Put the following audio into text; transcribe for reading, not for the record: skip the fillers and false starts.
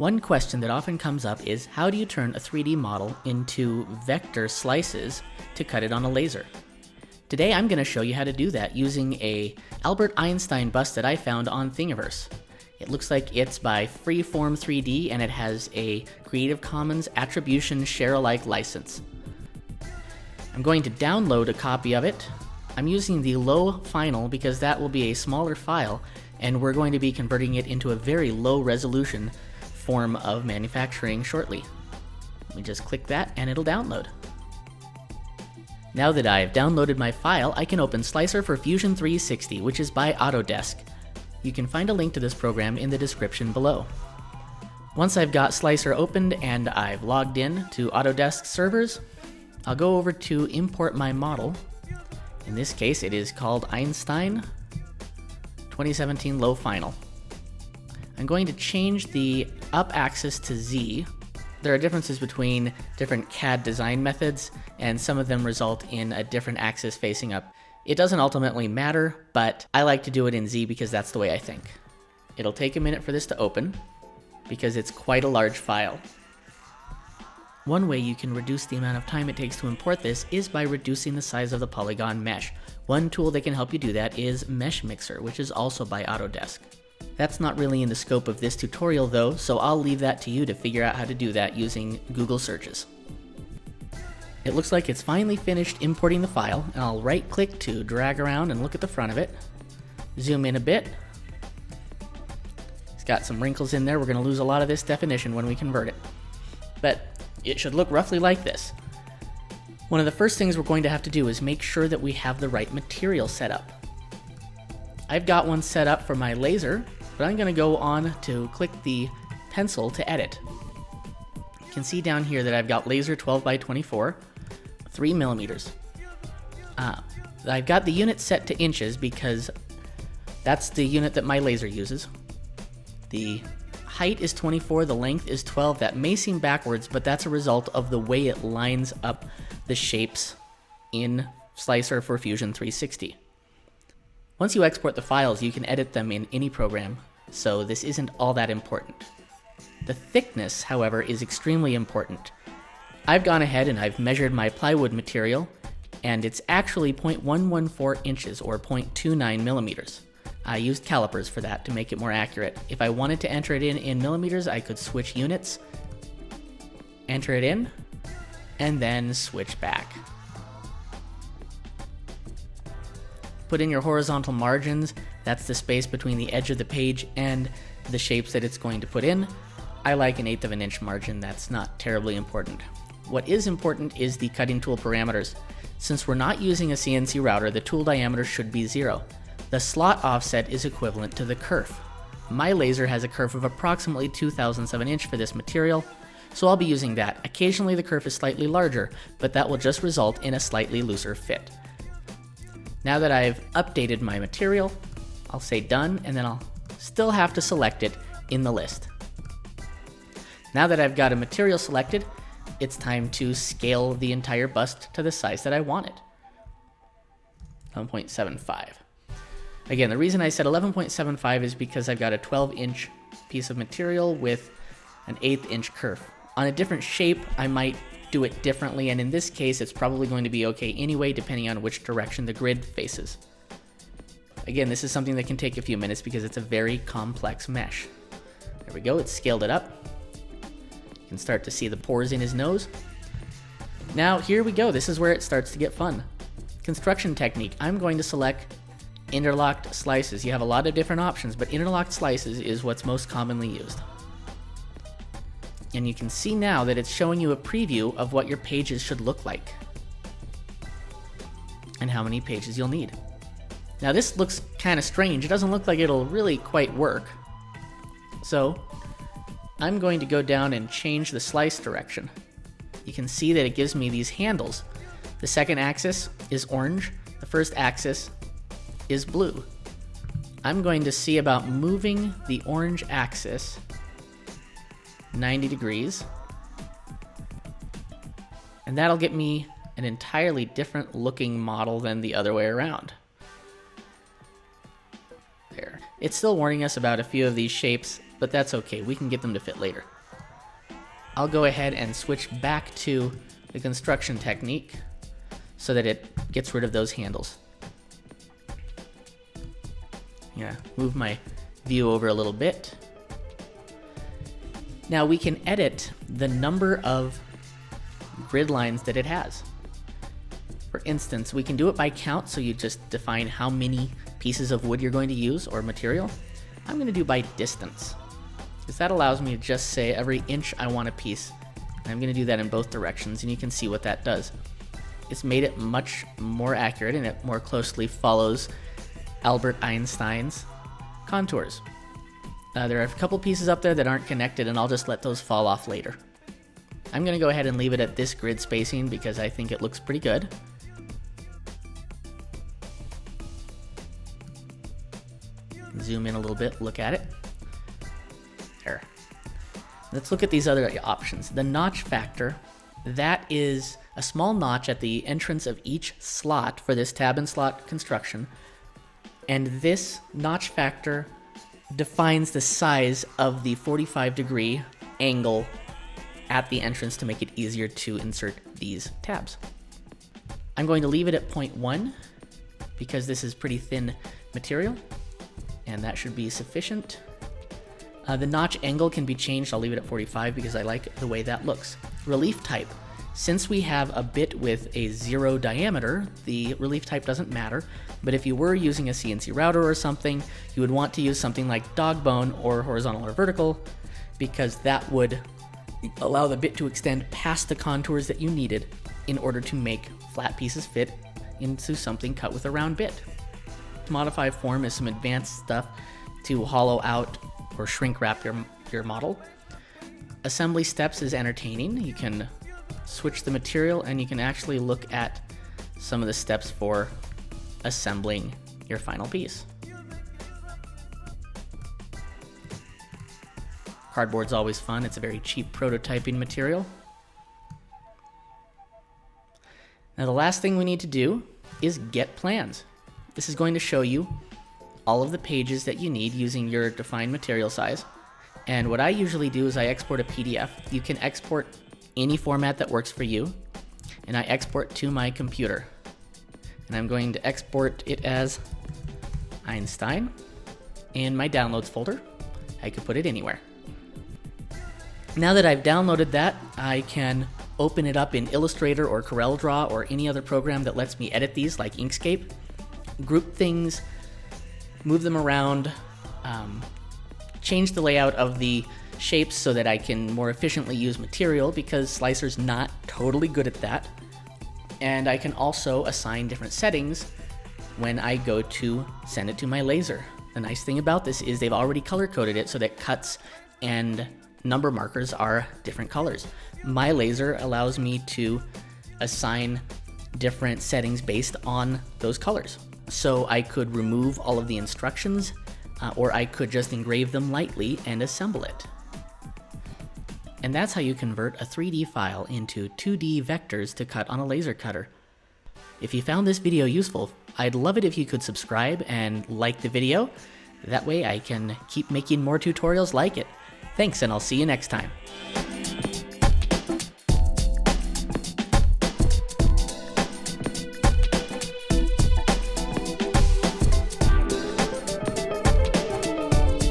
One question that often comes up is how do you turn a 3D model into vector slices to cut it on a laser? Today I'm going to show you how to do that using a Albert Einstein bust that I found on Thingiverse. It looks like it's by Freeform 3D and it has a Creative Commons Attribution Share-alike license. I'm going to download a copy of it. I'm using the low final because that will be a smaller file and we're going to be converting it into a very low resolution form of manufacturing shortly. Let me just click that and it'll download. Now that I've downloaded my file, I can open Slicer for Fusion 360, which is by Autodesk. You can find a link to this program in the description below. Once I've got Slicer opened and I've logged in to Autodesk servers, I'll go over to import my model. In this case, it is called Einstein 2017 Low Final. I'm going to change the up axis to Z. There are differences between different CAD design methods, and some of them result in a different axis facing up. It doesn't ultimately matter, but I like to do it in Z because that's the way I think. It'll take a minute for this to open, because it's quite a large file. One way you can reduce the amount of time it takes to import this is by reducing the size of the polygon mesh. One tool that can help you do that is Mesh Mixer, which is also by Autodesk. That's not really in the scope of this tutorial though, so I'll leave that to you to figure out how to do that using Google searches. It looks like it's finally finished importing the file, and I'll right-click to drag around and look at the front of it. Zoom in a bit. It's got some wrinkles in there. We're going to lose a lot of this definition when we convert it. But it should look roughly like this. One of the first things we're going to have to do is make sure that we have the right material set up. I've got one set up for my laser, but I'm going to go on to click the pencil to edit. You can see down here that I've got laser 12 by 24, 3 millimeters. I've got the unit set to inches because that's the unit that my laser uses. The height is 24, the length is 12. That may seem backwards, but that's a result of the way it lines up the shapes in Slicer for Fusion 360. Once you export the files, you can edit them in any program, so this isn't all that important. The thickness, however, is extremely important. I've gone ahead and I've measured my plywood material, and it's actually 0.114 inches or 0.29 millimeters. I used calipers for that to make it more accurate. If I wanted to enter it in millimeters, I could switch units, enter it in, and then switch back. Put in your horizontal margins. That's the space between the edge of the page and the shapes that it's going to put in. I like an 1/8 of an inch margin. That's not terribly important. What is important is the cutting tool parameters. Since we're not using a CNC router, the tool diameter should be 0. The slot offset is equivalent to the kerf. My laser has a kerf of approximately 2/1000 of an inch for this material, so I'll be using that. Occasionally the kerf is slightly larger, but that will just result in a slightly looser fit. Now that I've updated my material, I'll say done, and then I'll still have to select it in the list. Now that I've got a material selected, it's time to scale the entire bust to the size that I want it. 11.75. Again, the reason I said 11.75 is because I've got a 12-inch piece of material with an 1/8 inch kerf. On a different shape, I might do it differently, and in this case, it's probably going to be okay anyway, depending on which direction the grid faces. Again, this is something that can take a few minutes because it's a very complex mesh. There we go, it's scaled it up. You can start to see the pores in his nose. Now, here we go. This is where it starts to get fun. Construction technique. I'm going to select Interlocked Slices. You have a lot of different options, but Interlocked Slices is what's most commonly used. And you can see now that it's showing you a preview of what your pages should look like and how many pages you'll need. Now this looks kind of strange. It doesn't look like it'll really quite work. So I'm going to go down and change the slice direction. You can see that it gives me these handles. The second axis is orange. The first axis is blue. I'm going to see about moving the orange axis 90 degrees, and that'll get me an entirely different looking model than the other way around. There. It's still warning us about a few of these shapes but that's okay. We can get them to fit later. I'll go ahead and switch back to the construction technique so that it gets rid of those handles. Yeah, move my view over a little bit. Now we can edit the number of grid lines that it has. For instance, we can do it by count, so you just define how many pieces of wood you're going to use or material. I'm going to do by distance, because that allows me to just say every inch I want a piece. I'm going to do that in both directions, and you can see what that does. It's made it much more accurate, and it more closely follows Albert Einstein's contours. There are a couple pieces up there that aren't connected, and I'll just let those fall off later. I'm going to go ahead and leave it at this grid spacing because I think it looks pretty good. Zoom in a little bit, look at it. There. Let's look at these other options. The notch factor, that is a small notch at the entrance of each slot for this tab and slot construction. And this notch factor defines the size of the 45-degree angle at the entrance to make it easier to insert these tabs. I'm going to leave it at 0.1 because this is pretty thin material, and that should be sufficient. The notch angle can be changed. I'll leave it at 45 because I like the way that looks. Relief type. Since we have a bit with a 0 diameter, the relief type doesn't matter, but if you were using a CNC router or something, you would want to use something like dog bone or horizontal or vertical, because that would allow the bit to extend past the contours that you needed in order to make flat pieces fit into something cut with a round bit. To modify form is some advanced stuff to hollow out or shrink wrap your model. Assembly steps is entertaining. You can switch the material and you can actually look at some of the steps for assembling your final piece. Cardboard's always fun. It's a very cheap prototyping material. Now the last thing we need to do is get plans. This is going to show you all of the pages that you need using your defined material size. And what I usually do is I export a PDF. You can export any format that works for you, and I export to my computer. And I'm going to export it as Einstein in my downloads folder. I could put it anywhere. Now that I've downloaded that, I can open it up in Illustrator or CorelDRAW or any other program that lets me edit these, like Inkscape, group things, move them around, change the layout of the shapes so that I can more efficiently use material, because Slicer's not totally good at that. And I can also assign different settings when I go to send it to my laser. The nice thing about this is they've already color-coded it so that cuts and number markers are different colors. My laser allows me to assign different settings based on those colors. So I could remove all of the instructions, or I could just engrave them lightly and assemble it. And that's how you convert a 3D file into 2D vectors to cut on a laser cutter. If you found this video useful, I'd love it if you could subscribe and like the video. That way I can keep making more tutorials like it. Thanks, and I'll see you next time.